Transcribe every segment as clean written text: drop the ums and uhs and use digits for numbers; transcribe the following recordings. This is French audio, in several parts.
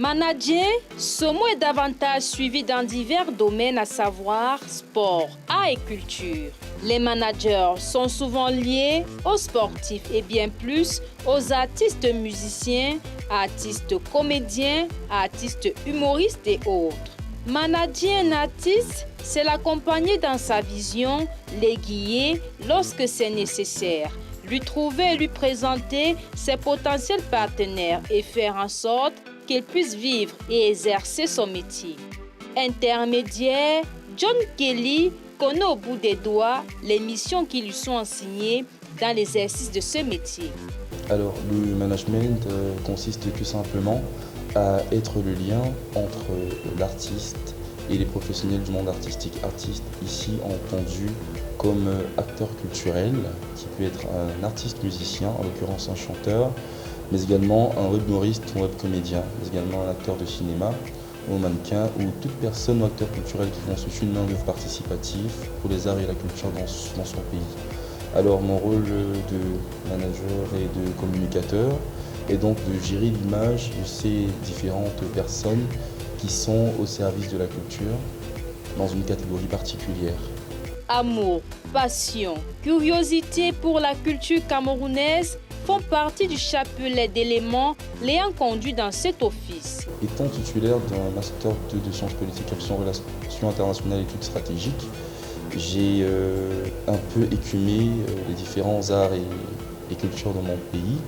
Manager, ce mot est davantage suivi dans divers domaines, à savoir sport, art et culture. Les managers sont souvent liés aux sportifs et bien plus aux artistes musiciens, artistes comédiens, artistes humoristes et autres. Manager un artiste, c'est l'accompagner dans sa vision, les guider lorsque c'est nécessaire, lui trouver et lui présenter ses potentiels partenaires et faire en sorte qu'il puisse vivre et exercer son métier. Intermédiaire, John Kelly connaît au bout des doigts les missions qui lui sont assignées dans l'exercice de ce métier. Alors, le management consiste tout simplement à être le lien entre l'artiste et les professionnels du monde artistique. Artiste ici entendu comme acteur culturel, qui peut être un artiste musicien, en l'occurrence un chanteur, mais également un humoriste ou un comédien, mais également un acteur de cinéma ou un mannequin ou toute personne ou acteur culturel qui constitue une œuvre participative pour les arts et la culture dans son pays. Alors mon rôle de manager et de communicateur est donc de gérer l'image de ces différentes personnes qui sont au service de la culture dans une catégorie particulière. Amour, passion, curiosité pour la culture camerounaise font partie du chapelet d'éléments l'ayant conduit dans cet office. Étant titulaire d'un master 2 de sciences politiques, action, relations internationales et études stratégiques, j'ai un peu écumé les différents arts et cultures de mon pays.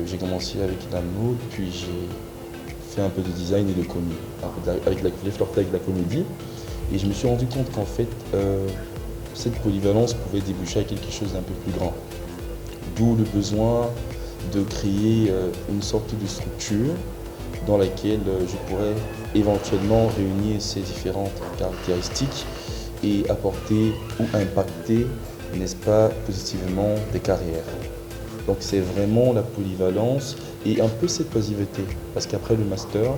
J'ai commencé avec la mode, puis j'ai fait un peu de design et de comédie, avec la comédie. Et je me suis rendu compte qu'en fait, cette polyvalence pouvait déboucher à quelque chose d'un peu plus grand. D'où le besoin de créer une sorte de structure dans laquelle je pourrais éventuellement réunir ces différentes caractéristiques et apporter ou impacter, n'est-ce pas, positivement des carrières. Donc c'est vraiment la polyvalence et un peu cette oisiveté. Parce qu'après le master,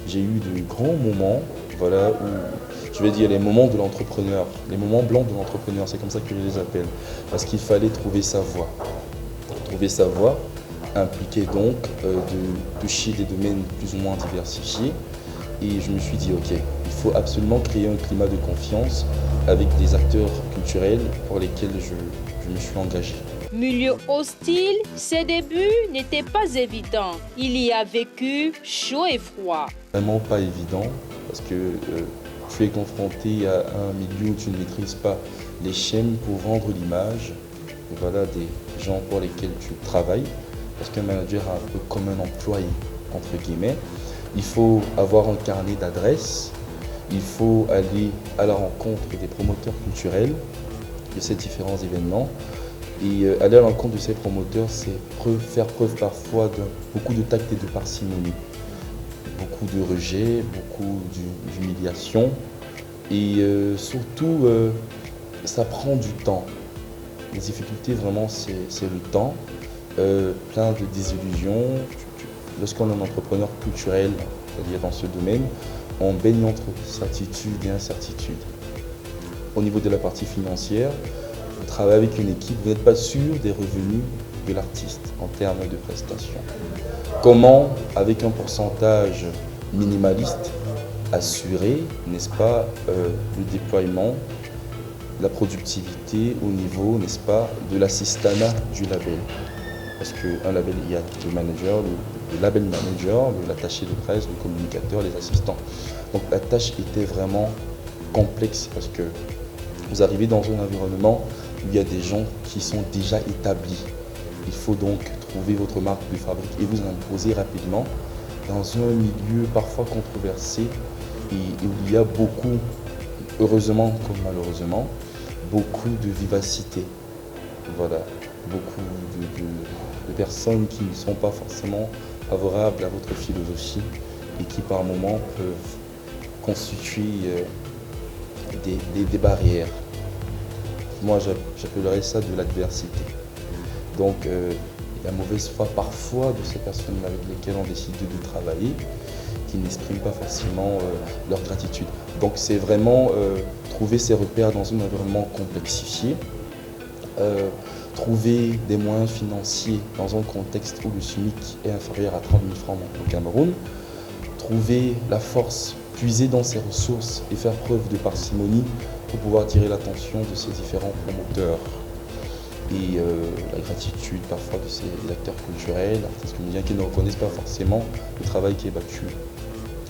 j'ai eu de grands moments, voilà, où je vais dire les moments de l'entrepreneur, les moments blancs de l'entrepreneur, c'est comme ça que je les appelle. Parce qu'il fallait trouver sa voie. Trouver sa voie impliquait donc de toucher des domaines plus ou moins diversifiés. Et je me suis dit, ok, il faut absolument créer un climat de confiance avec des acteurs culturels pour lesquels je me suis engagé. Milieu hostile, ses débuts n'étaient pas évidents. Il y a vécu chaud et froid. Vraiment pas évident parce que tu es confronté à un milieu où tu ne maîtrises pas les chaînes pour vendre l'image. Voilà, des gens pour lesquels tu travailles. Parce qu'un manager est un peu comme un employé, entre guillemets. Il faut avoir un carnet d'adresses. Il faut aller à la rencontre des promoteurs culturels de ces différents événements. Et aller à l'encontre de ces promoteurs, c'est faire preuve parfois de beaucoup de tact et de parcimonie. Beaucoup de rejet, beaucoup d'humiliation. Et surtout, ça prend du temps. Les difficultés, vraiment, c'est le temps. Plein de désillusions. Lorsqu'on est un entrepreneur culturel, c'est-à-dire dans ce domaine, on baigne entre certitude et incertitude. Au niveau de la partie financière, vous travaillez avec une équipe, vous n'êtes pas sûr des revenus de l'artiste en termes de prestations. Comment, avec un pourcentage minimaliste, assurer, n'est-ce pas, le déploiement, la productivité au niveau, n'est-ce pas, de l'assistanat du label. Parce qu'un label, il y a le manager, le label manager, l'attaché de presse, le communicateur, les assistants. Donc la tâche était vraiment complexe parce que vous arrivez dans un environnement où il y a des gens qui sont déjà établis. Il faut donc trouver votre marque de fabrique et vous imposer rapidement dans un milieu parfois controversé et où il y a beaucoup, heureusement comme malheureusement, beaucoup de vivacité. Voilà, beaucoup de personnes qui ne sont pas forcément favorables à votre philosophie et qui par moments peuvent constituer des barrières. Moi, j'appellerais ça de l'adversité. Donc, la mauvaise foi parfois de ces personnes avec lesquelles on décide de travailler, qui n'expriment pas facilement leur gratitude. Donc, c'est vraiment trouver ses repères dans un environnement complexifié, trouver des moyens financiers dans un contexte où le SMIC est inférieur à 30 000 francs au Cameroun, trouver la force, puiser dans ses ressources et faire preuve de parcimonie pour pouvoir attirer l'attention de ces différents promoteurs. Et la gratitude parfois de ces acteurs culturels, artistes comédiens qui ne reconnaissent pas forcément le travail qui est battu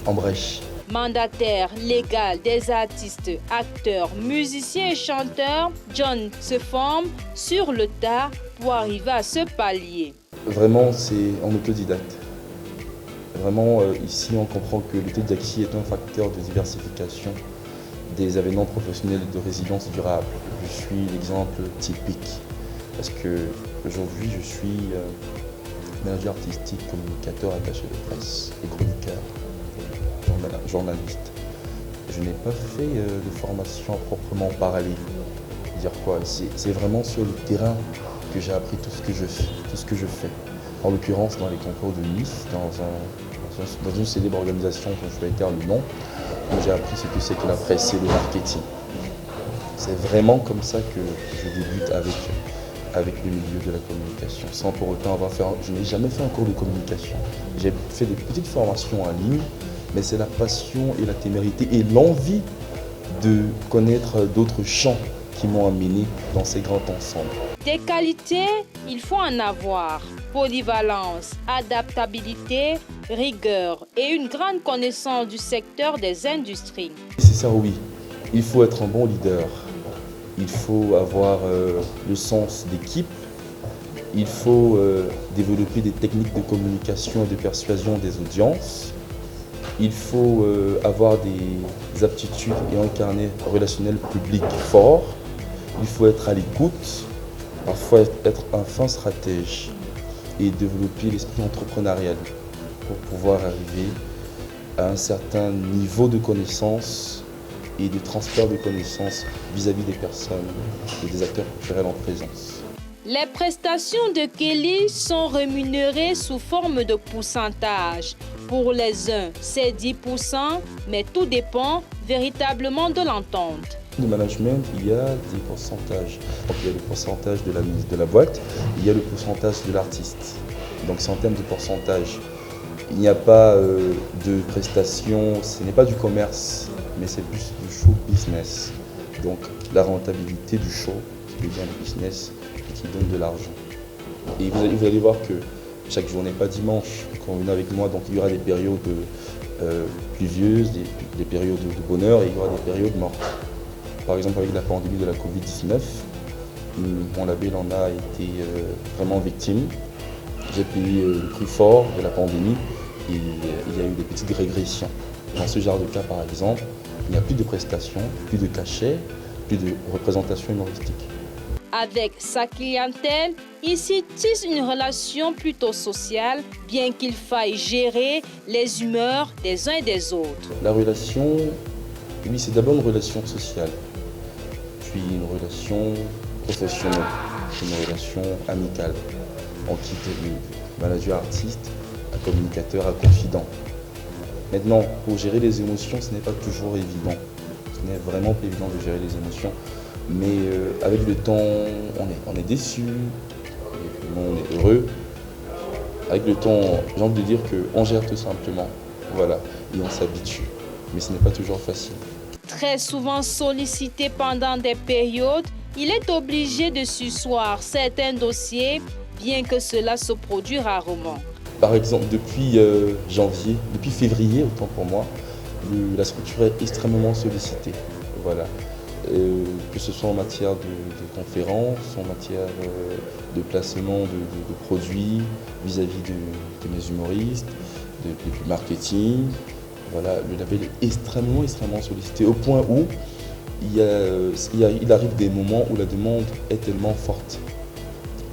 en brèche. Mandataire légal des artistes, acteurs, musiciens et chanteurs, John se forme sur le tas pour arriver à ce palier. Vraiment, c'est en autodidacte. Vraiment, ici, on comprend que l'autodidactie est un facteur de diversification des événements professionnels et de résilience durable. Je suis l'exemple typique parce que aujourd'hui, je suis manager artistique, communicateur, attaché de presse et chroniqueur, journaliste. Je n'ai pas fait de formation à proprement parler. Dire quoi? C'est vraiment sur le terrain que j'ai appris tout ce que je fais. En l'occurrence, dans les concours de Nice, dans une célèbre organisation dont je vais taire le nom, où j'ai appris ce que c'est que la presse et le marketing. C'est vraiment comme ça que je débute avec le milieu de la communication, sans pour autant avoir fait. Je n'ai jamais fait un cours de communication. J'ai fait des petites formations en ligne, mais c'est la passion et la témérité et l'envie de connaître d'autres champs qui m'ont amené dans ces grands ensembles. Des qualités, il faut en avoir. Polyvalence, adaptabilité, rigueur et une grande connaissance du secteur des industries. C'est ça, oui. Il faut être un bon leader. Il faut avoir le sens d'équipe. Il faut développer des techniques de communication et de persuasion des audiences. Il faut avoir des aptitudes et un carnet relationnel public fort. Il faut être à l'écoute, parfois être un fin stratège et développer l'esprit entrepreneurial pour pouvoir arriver à un certain niveau de connaissance et de transfert de connaissances vis-à-vis des personnes et des acteurs culturels en présence. Les prestations de Kelly sont rémunérées sous forme de pourcentage. Pour les uns, c'est 10%, mais tout dépend véritablement de l'entente. Le management, il y a des pourcentages. Donc, il y a le pourcentage de la boîte, il y a le pourcentage de l'artiste. Donc c'est en termes de pourcentage. Il n'y a pas de prestations, ce n'est pas du commerce, mais c'est plus du show business. Donc la rentabilité du show qui devient le business et qui donne de l'argent. Et vous allez voir que chaque jour n'est pas dimanche. Quand vous venez avec moi, donc il y aura des périodes pluvieuses, des périodes de bonheur et il y aura des périodes mortes. Par exemple, avec la pandémie de la Covid-19, mon label en a été vraiment victime. J'ai payé le prix fort de la pandémie et il y a eu des petites régressions. Dans ce genre de cas, par exemple, il n'y a plus de prestations, plus de cachets, plus de représentation humoristique. Avec sa clientèle, il s'y tisse une relation plutôt sociale, bien qu'il faille gérer les humeurs des uns et des autres. La relation, oui, c'est d'abord une relation sociale, puis une relation professionnelle, une relation amicale. On quitte le manager artiste à communicateur, à confident. Maintenant, pour gérer les émotions, ce n'est pas toujours évident. Ce n'est vraiment pas évident de gérer les émotions. Mais avec le temps, on est déçu, on est heureux. Avec le temps, j'ai envie de dire qu'on gère tout simplement. Voilà, et on s'habitue. Mais ce n'est pas toujours facile. Très souvent sollicité pendant des périodes, il est obligé de surseoir certains dossiers, bien que cela se produise rarement. Par exemple, depuis février, autant pour moi, la structure est extrêmement sollicitée. Voilà. Que ce soit en matière de conférences, en matière de placement de produits vis-à-vis de mes humoristes, du marketing. Voilà, le label est extrêmement sollicité au point où il arrive des moments où la demande est tellement forte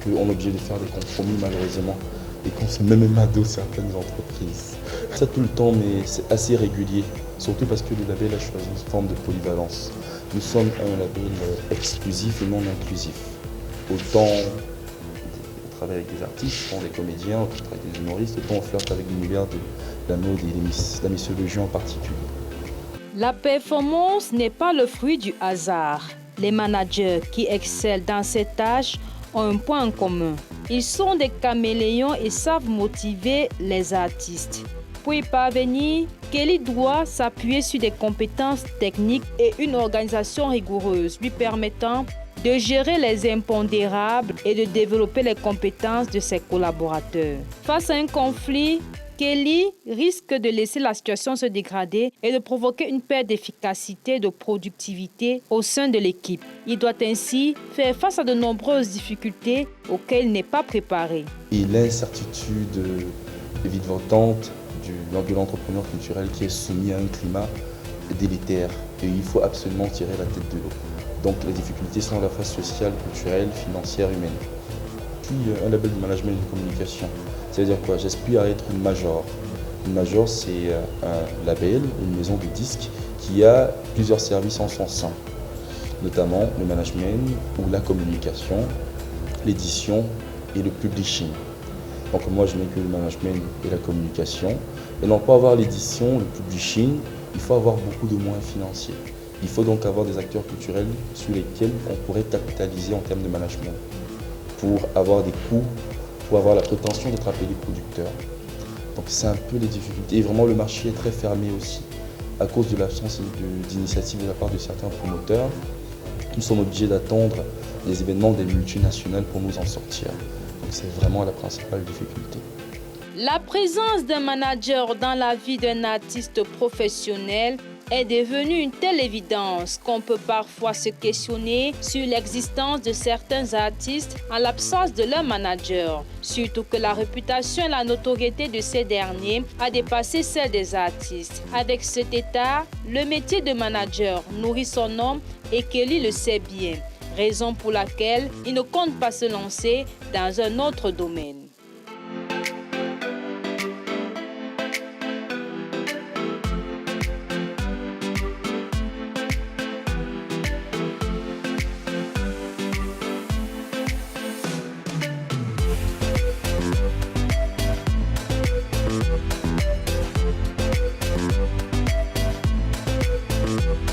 qu'on est obligé de faire des compromis malheureusement et qu'on se met même à dos certaines entreprises. Ça tout le temps, mais c'est assez régulier, surtout parce que le label a choisi une forme de polyvalence. Nous sommes un label exclusif et non inclusif. Autant on travaille avec des artistes, autant des comédiens, autant on travaille avec des humoristes, autant on flirte avec l'univers de la mode et de la mixologie en particulier. La performance n'est pas le fruit du hasard. Les managers qui excellent dans cette tâche ont un point en commun. Ils sont des caméléons et savent motiver les artistes. Pour y parvenir, Kelly doit s'appuyer sur des compétences techniques et une organisation rigoureuse lui permettant de gérer les impondérables et de développer les compétences de ses collaborateurs. Face à un conflit, Kelly risque de laisser la situation se dégrader et de provoquer une perte d'efficacité et de productivité au sein de l'équipe. Il doit ainsi faire face à de nombreuses difficultés auxquelles il n'est pas préparé. Et l'incertitude virevoltante de l'entrepreneur culturel qui est soumis à un climat délétère. Et il faut absolument tirer la tête de l'eau. Donc les difficultés sont à la fois sociales, culturelles, financières, humaines. Puis un label de management et de communication. Ça veut dire quoi? J'aspire à être une major. Une major, c'est un label, une maison de disques qui a plusieurs services en son sein, notamment le management ou la communication, l'édition et le publishing. Donc moi, je n'ai que le management et la communication. Et non, pour avoir l'édition, le publishing, il faut avoir beaucoup de moyens financiers. Il faut donc avoir des acteurs culturels sur lesquels on pourrait capitaliser en termes de management pour avoir des coûts, pour avoir la prétention d'être appelé producteur. Donc c'est un peu les difficultés. Et vraiment, le marché est très fermé aussi à cause de l'absence d'initiatives de la part de certains promoteurs. Nous sommes obligés d'attendre les événements des multinationales pour nous en sortir. Donc c'est vraiment la principale difficulté. La présence d'un manager dans la vie d'un artiste professionnel est devenue une telle évidence qu'on peut parfois se questionner sur l'existence de certains artistes en l'absence de leur manager, surtout que la réputation et la notoriété de ces derniers a dépassé celle des artistes. Avec cet état, le métier de manager nourrit son nom et Kelly le sait bien, raison pour laquelle il ne compte pas se lancer dans un autre domaine.